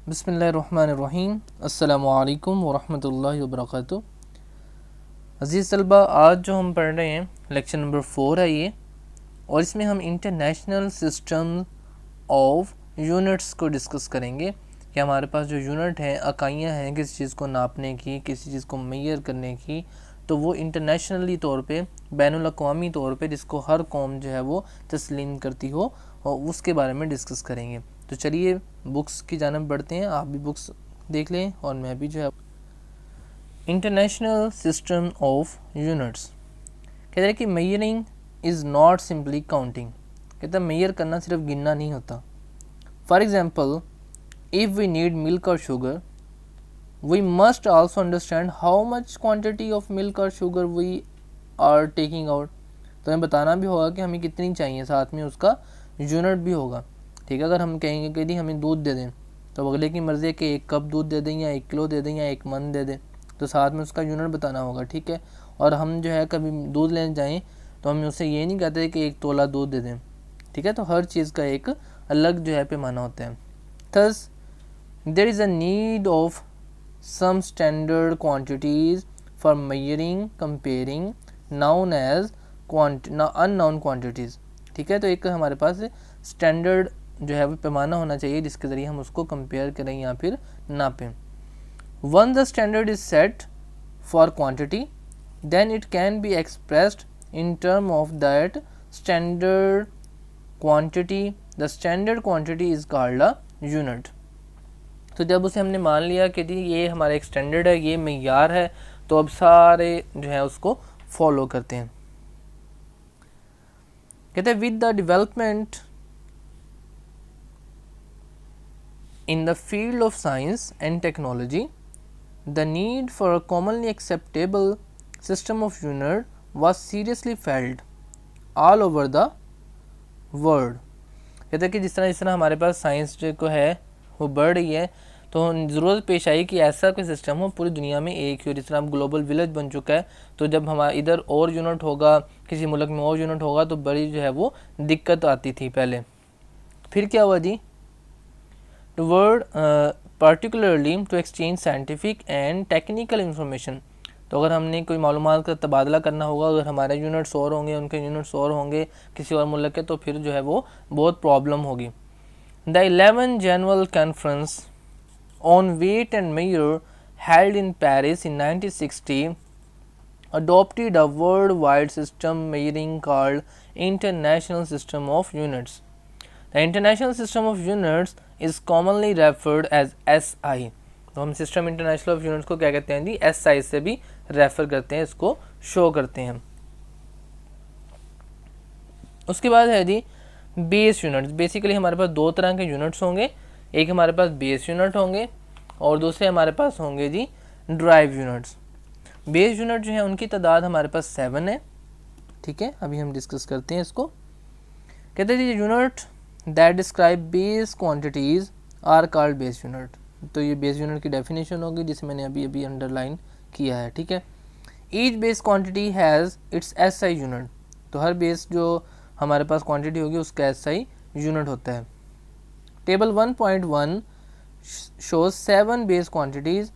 बिस्मिल्लाहिर्रहमानिर्रहीम अस्सलामु अलैकुम वरहमतुल्लाहि वबरकातुहू। अज़ीज़ तलबा, आज जो हम पढ़ रहे हैं लेक्चर नंबर 4 है ये, और इसमें हम इंटरनेशनल सिस्टम ऑफ यूनिट्स को डिस्कस करेंगे कि हमारे पास जो यूनिट हैं, इकाइयाँ हैं किसी चीज़ को नापने की, किसी चीज़ को मेजर करने की, तो वो इंटरनेशनली तौर पे, बैनुल अक़वामी तौर पे जिसको हर कौम जो है वो तस्लीम करती हो, और उसके बारे में डिस्कस करेंगे। तो चलिए बुक्स की जानब बढ़ते हैं, आप भी बुक्स देख लें और मैं भी जो है। इंटरनेशनल सिस्टम ऑफ यूनिट्स कहते हैं कि measuring is not simply counting. कहते हैं मेजर करना सिर्फ गिनना नहीं होता। For example, if we need milk और sugar, we must also understand how much quantity of milk or sugar we are taking out। तो हमें बताना भी होगा कि हमें कितनी चाहिए, साथ में उसका यूनिट भी होगा। ठीक है, अगर हम कहेंगे कि दी हमें दूध दे दें, तो अगले की मर्ज़ी है कि 1 कप दूध दे दें या 1 किलो दे दें या 1 मन दे दें, तो साथ में उसका यूनिट बताना होगा। ठीक है, और हम जो है कभी दूध लेने जाएँ तो हम उससे ये नहीं कहते कि 1 तोला दूध दे दें। ठीक है, तो हर चीज़ का एक अलग जो है पैमाना होता है। Thus there is a need of some standard quantities for measuring, comparing known as unknown quantities। ठीक है, तो एक हमारे पास स्टैंडर्ड जो है वो पैमाना होना चाहिए जिसके ज़रिए हम उसको कंपेयर करें या फिर नापें। Once the standard is set for quantity, then it can be expressed in term of that standard quantity। The standard quantity is called a unit। तो जब उसे हमने मान लिया कि जी ये हमारा एक स्टैंडर्ड है, ये मेयार है, तो अब सारे जो है उसको फॉलो करते हैं। कहते हैं with the development in the field of science and technology, the need for a commonly acceptable system of unit was seriously failed all over the world. कहते हैं कि जिस तरह हमारे पास साइंस जो है वो बढ़ रही है, तो ज़रूरत पेश आई कि ऐसा कोई सिस्टम हो पूरी दुनिया में एक ही हो। जिस तरह अब ग्लोबल विलेज बन चुका है, तो जब हमारा इधर और यूनिट होगा, किसी मुल्क में और यूनिट होगा, तो बड़ी जो है वो दिक्कत आती थी पहले। फिर क्या हुआ जी, toward particularly to exchange scientific and technical information. तो अगर हमने कोई मालूमात का तबादला करना होगा, अगर हमारे यूनिट्स और होंगे, उनके यूनिट्स और होंगे किसी और मुल्क के, तो फिर जो है वो बहुत प्रॉब्लम होगी। The 11th General Conference on Weight and Measure held in Paris in 1960 adopted a worldwide system measuring called International System of Units। The International System of Units is commonly referred as SI। तो हम system international of units को क्या कहते हैं जी, SI से भी refer करते हैं, इसको शो करते हैं। उसके बाद है जी बेस यूनिट्स। बेसिकली हमारे पास दो तरह के यूनिट्स होंगे, एक हमारे पास बेस यूनिट होंगे और दूसरे हमारे पास होंगे G drive units. Base unit जो है उनकी तादाद हमारे पास 7 है। ठीक है, अभी हम डिस्कस करते हैं इसको। कहते हैं जी unit that describe base quantities are called base unit. तो ये बेस यूनिट की डेफिनेशन होगी जिसे मैंने अभी अभी अंडरलाइन किया है। ठीक है, each base quantity has its SI unit. तो हर बेस जो हमारे पास क्वांटिटी होगी उसका SI यूनिट होता है। Table 1.1 shows 7 base quantities,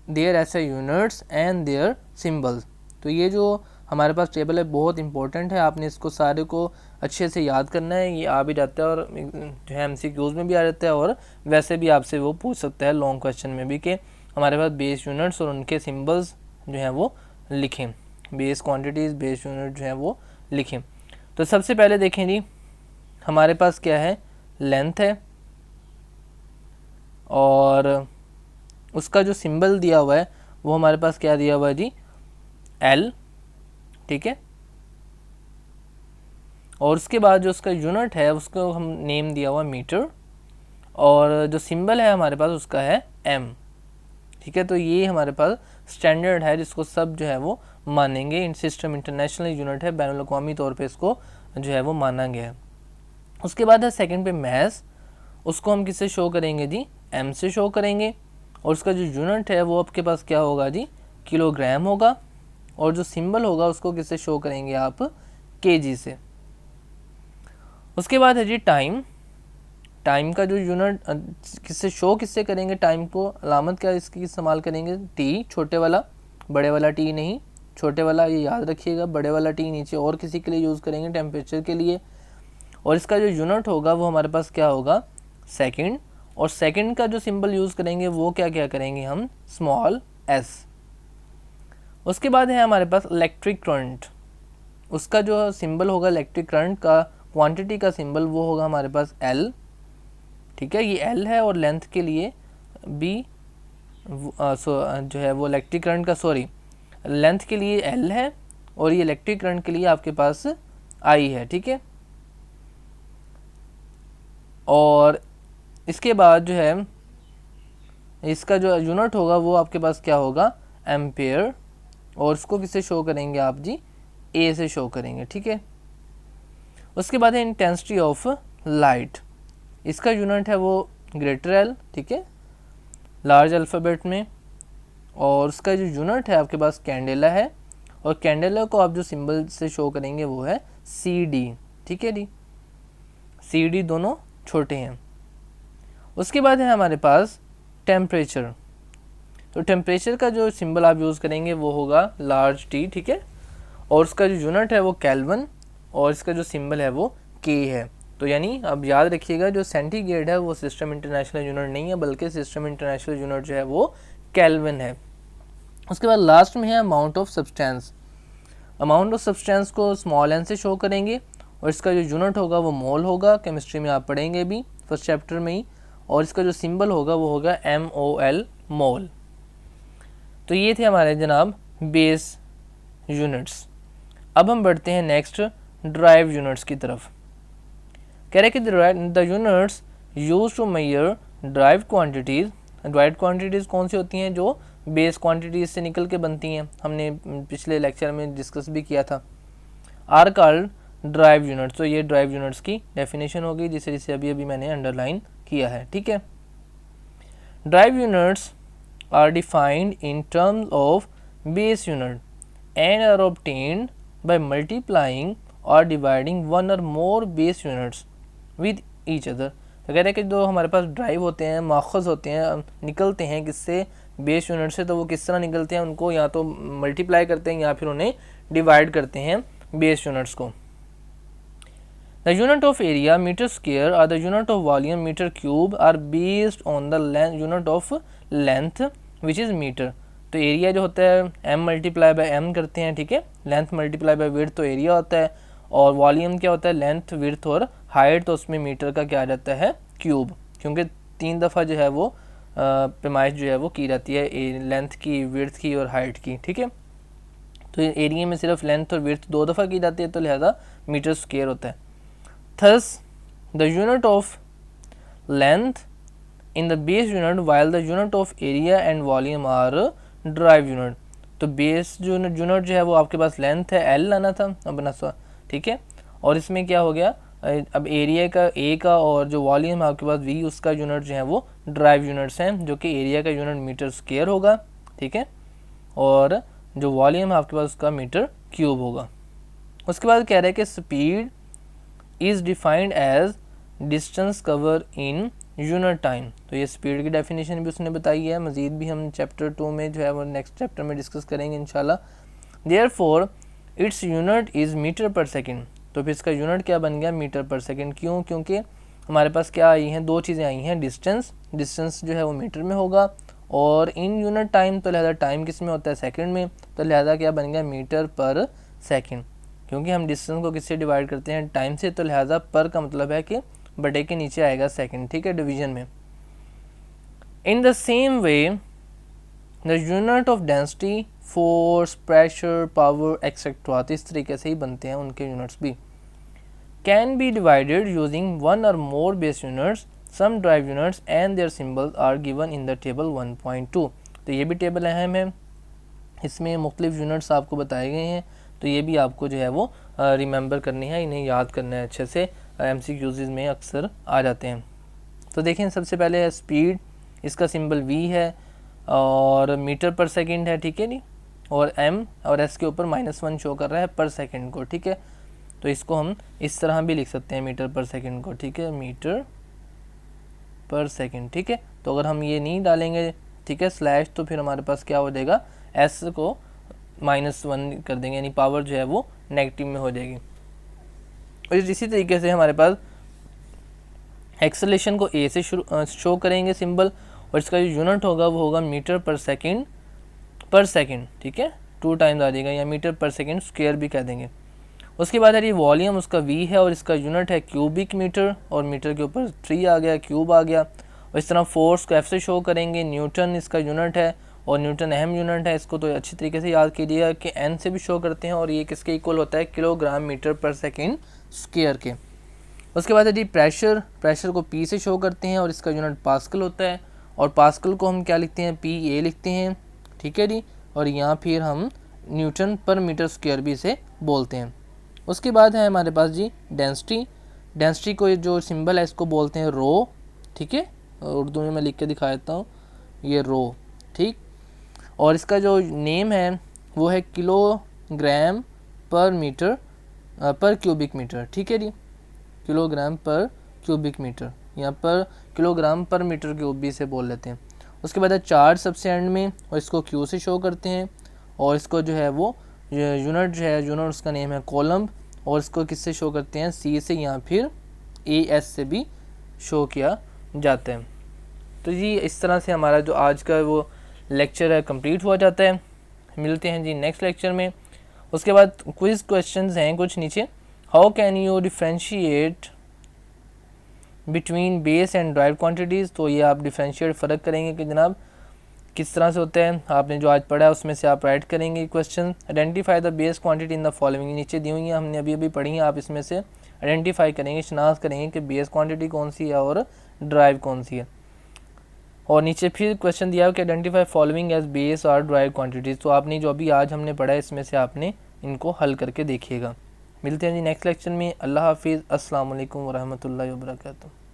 their SI units and their symbols। तो ये जो हमारे पास टेबल है बहुत इंपॉर्टेंट है, आपने इसको सारे को अच्छे से याद करना है। ये आ भी जाता है और जो है MCQs में भी आ जाता है, और वैसे भी आपसे वो पूछ सकता है लॉन्ग क्वेश्चन में भी कि हमारे पास बेस यूनिट्स और उनके सिम्बल्स जो हैं वो लिखें, बेस क्वान्टिटीज़ बेस यूनिट जो है वो लिखें। तो सबसे पहले देखें जी, हमारे पास क्या है, लेंथ है और उसका जो सिंबल दिया हुआ है वो हमारे पास क्या दिया हुआ है जी, L। ठीक है, और उसके बाद जो उसका यूनिट है उसको हम नेम दिया हुआ मीटर, और जो सिंबल है हमारे पास उसका है M। ठीक है, तो ये हमारे पास स्टैंडर्ड है जिसको सब जो है वो मानेंगे। इन सिस्टम इंटरनेशनल यूनिट है, बैनुल अक़वामी तौर पे इसको जो है वो माना गया है। उसके बाद है सेकंड पे मैस, उसको हम किससे शो करेंगे जी, M से शो करेंगे, और उसका जो यूनिट है वो आपके पास क्या होगा जी, किलोग्राम होगा, और जो सिंबल होगा उसको किससे शो करेंगे आप, kg से। उसके बाद है जी टाइम, टाइम का जो यूनिट किससे शो किससे करेंगे, टाइम को अलामत क्या इसकी इस्तेमाल करेंगे, टी, छोटे वाला, बड़े वाला टी नहीं, छोटे वाला, ये याद रखिएगा, बड़े वाला टी नीचे और किसी के लिए यूज़ करेंगे, टेम्परेचर के लिए। और इसका जो यूनिट होगा वो हमारे पास क्या होगा, सेकंड। और सेकंड का जो सिंबल यूज़ करेंगे वो क्या क्या करेंगे हम, स्मॉल एस। उसके बाद है हमारे पास इलेक्ट्रिक करंट, उसका जो सिंबल होगा इलेक्ट्रिक करंट का, क्वांटिटी का सिंबल वो होगा हमारे पास एल, ठीक है, ये एल है। और लेंथ के लिए बी, जो है वो इलेक्ट्रिक करंट का, सॉरी, लेंथ के लिए एल है और ये इलेक्ट्रिक करंट के लिए आपके पास आई है, ठीक है। और इसके बाद जो है इसका जो यूनिट होगा वो आपके पास क्या होगा, एम्पेयर। और उसको किससे शो करेंगे आप जी, ए से शो करेंगे, ठीक है। उसके बाद है इंटेंसिटी ऑफ लाइट, इसका यूनिट है वो ग्रेटर एल, ठीक है, लार्ज अल्फ़ाबेट में। और उसका जो यूनिट है आपके पास कैंडेला है, और कैंडेला को आप जो सिंबल से शो करेंगे वो है सी डी, ठीक है डी, सी डी दोनों छोटे हैं। उसके बाद है हमारे पास टेम्परेचर, तो टेम्परेचर का जो सिंबल आप यूज़ करेंगे वो होगा लार्ज टी, ठीक है। और उसका जो यूनिट है वो केल्विन, और इसका जो सिंबल है वो के है। तो यानी अब याद रखिएगा जो सेंटीग्रेड है वो सिस्टम इंटरनेशनल यूनिट नहीं है, बल्कि सिस्टम इंटरनेशनल यूनिट जो है वो केल्विन है। उसके बाद लास्ट में है amount of substance, amount of substance को स्मॉल एन से शो करेंगे, और इसका जो यूनिट होगा वो मोल होगा, केमिस्ट्री में आप पढ़ेंगे भी फर्स्ट चैप्टर में ही। और इसका जो सिंबल होगा वो होगा MOL, मोल। तो ये थे हमारे जनाब बेस यूनिट्स। अब हम बढ़ते हैं नेक्स्ट ड्राइव यूनिट्स की तरफ। कह रहे कि the units used to measure derived quantities, derived quantities कौन सी होती हैं, जो बेस क्वांटिटीज़ से निकल के बनती हैं, हमने पिछले लेक्चर में डिस्कस भी किया था, आर कॉल्ड ड्राइव यूनिट्स। तो ये ड्राइव यूनिट्स की डेफिनेशन होगी जिसे अभी मैंने अंडरलाइन किया है, ठीक है। Drive units are defined in terms of base unit and are obtained by multiplying or dividing one or more base units with each other। तो कह रहे हैं कि जो हमारे पास ड्राइव होते हैं, माखज़ होते हैं, निकलते हैं किससे, बेस यूनिट से। तो वो किस तरह निकलते हैं, उनको या तो मल्टीप्लाई करते हैं या फिर उन्हें डिवाइड करते हैं बेस यूनिट्स को। The unit of area meter square or the unit of volume meter cube are based on the unit of length which is meter। तो एरिया जो होता है m मल्टीप्लाई बाय m करते हैं, ठीक है, लेंथ मल्टीप्लाई बाय विड्थ तो area होता है, और वॉल्यूम क्या होता है, लेंथ विड्थ और हाइट, तो उसमें मीटर का क्या आ जाता है, क्यूब, क्योंकि 3 दफ़ा जो है वो पैमाइश जो है वो की जाती है लेंथ की, विड्थ की और हाइट की, ठीक है। तो एरिया में सिर्फ लेंथ और विड्थ 2 दफ़ा की जाती है, तो लिहाजा मीटर स्क्वायर होता है। Thus, the unit of length in the base unit while the unit of area and volume are drive unit। तो बेस यूनिट जो है वो आपके पास लेंथ है L लाना था अपना, ठीक है। और इसमें क्या हो गया, अब एरिया का A का और जो वॉल्यूम है आपके पास V, उसका यूनिट जो है वो ड्राइव यूनिट्स हैं, जो कि एरिया का यूनिट मीटर स्क्वायर होगा, ठीक है, और जो वॉल्यूम है आपके पास उसका मीटर क्यूब होगा। उसके बाद कह रहे हैं कि speed is defined as distance cover in unit time. तो ये स्पीड की डेफिनेशन भी उसने बताई है, मज़ीद भी हम चैप्टर 2 में जो है वो नेक्स्ट चैप्टर में डिस्कस करेंगे इंशाल्लाह। Therefore its unit is metre per second. तो फिर इसका यूनिट क्या बन गया, मीटर पर सेकंड। क्यों, क्योंकि हमारे पास क्या आई हैं, 2 चीज़ें आई हैं, डिस्टेंस जो है वो मीटर में होगा, और इन यूनिट टाइम, तो लिहाजा टाइम किस में होता है, सेकेंड में, तो लिहाजा क्या बन गया, मीटर पर सेकेंड। क्योंकि हम डिस्टेंस को किससे डिवाइड करते हैं, टाइम से, तो लिहाजा पर का मतलब है कि बटे के नीचे आएगा सेकंड, ठीक है, डिवीजन में। In the same way the unit of density, force, pressure, power etcetera, तो इस तरीके से ही बनते हैं उनके यूनिट्स भी। Can be divided using one or more base units, some drive units and their symbols are given in the table 1.2। तो ये भी टेबल अहम है, इसमें मुख्तलिफ यूनिट्स आपको बताए गए हैं, तो ये भी आपको जो है वो रिमेंबर करनी है, इन्हें याद करना है अच्छे से, MCQs में अक्सर आ जाते हैं। तो देखें, सबसे पहले है स्पीड, इसका सिंबल V है और मीटर पर सेकंड है, ठीक है नी, और M और S के ऊपर -1 शो कर रहा है पर सेकंड को, ठीक है। तो इसको हम इस तरह भी लिख सकते हैं मीटर पर सेकंड को, ठीक है, मीटर पर सेकेंड, ठीक है। तो अगर हम ये नहीं डालेंगे, ठीक है, स्लैश, तो फिर हमारे पास क्या हो जाएगा, एस को -1 कर देंगे, यानी पावर जो है वो नेगेटिव में हो जाएगी। और इसी तरीके से हमारे पास एक्सेलेरेशन को ए से शो करेंगे सिंबल, और इसका जो यूनिट होगा वो होगा मीटर पर सेकेंड, ठीक है, 2 टाइम्स आ जाएगा, या मीटर पर सेकेंड स्क्वायर भी कह देंगे। उसके बाद है वॉल्यूम, उसका वी है और इसका यूनिट है क्यूबिक मीटर, और मीटर के ऊपर 3 आ गया, क्यूब आ गया। और इस तरह फोर्स को एफ से शो करेंगे, न्यूटन इसका यूनिट है, और न्यूटन अहम यूनिट है, इसको तो अच्छी तरीके से याद कीजिएगा कि एन से भी शो करते हैं, और ये किसके इक्वल होता है, किलोग्राम मीटर पर सेकेंड स्क्वायर के। उसके बाद है जी प्रेशर को पी से शो करते हैं, और इसका यूनिट पास्कल होता है, और पास्कल को हम क्या लिखते हैं, पी ए लिखते हैं, ठीक है जी। और यहाँ फिर हम न्यूटन पर मीटर स्क्वायर भी इसे बोलते हैं। उसके बाद है हमारे पास जी डेंसिटी को जो सिंबल है इसको बोलते हैं रो, ठीक है, उर्दू में मैं लिख के दिखा देता हूँ, ये रो, ठीक। और इसका जो नेम है वो है किलोग्राम पर मीटर पर क्यूबिक मीटर, ठीक है जी, किलोग्राम पर क्यूबिक मीटर, यहाँ पर किलोग्राम पर मीटर क्यूब भी इसे बोल लेते हैं। उसके बाद है चार्ज सबसे एंड में, और इसको क्यू से शो करते हैं, और इसको जो है वो यूनिट जो है, यूनिट उसका नेम है कॉलम, और इसको किससे शो करते हैं, सी से या फिर ए एस से भी शो किया जाता है। तो जी इस तरह से हमारा जो आज का वो लेक्चर है कंप्लीट हुआ जाता है। मिलते हैं जी नेक्स्ट लेक्चर में। उसके बाद क्विज क्वेश्चंस हैं कुछ नीचे। How can you differentiate between base and drive quantities, तो ये आप डिफ्रेंशिएट फ़र्क करेंगे कि जनाब किस तरह से होता है, आपने जो आज पढ़ा है उसमें से आप राइट करेंगे question. Identify the base quantity in the following, नीचे दी हुई है, हमने अभी पढ़ी है, आप इसमें से आइडेंटिफाई करेंगे, शनाख्त करेंगे कि बेस क्वांटिटी कौन सी है और ड्राइव कौन सी है। और नीचे फिर क्वेश्चन दिया हो कि आइडेंटिफाई फॉलोइंग एज बेस और ड्राइव क्वांटिटीज़, तो आपने जो अभी आज हमने पढ़ा है इसमें से आपने इनको हल करके देखिएगा। मिलते हैं जी नेक्स्ट लेक्चर में। अल्लाह हाफिज़, अस्सलाम वालेकुम वरहमतुल्लाहि वबरकातुहू।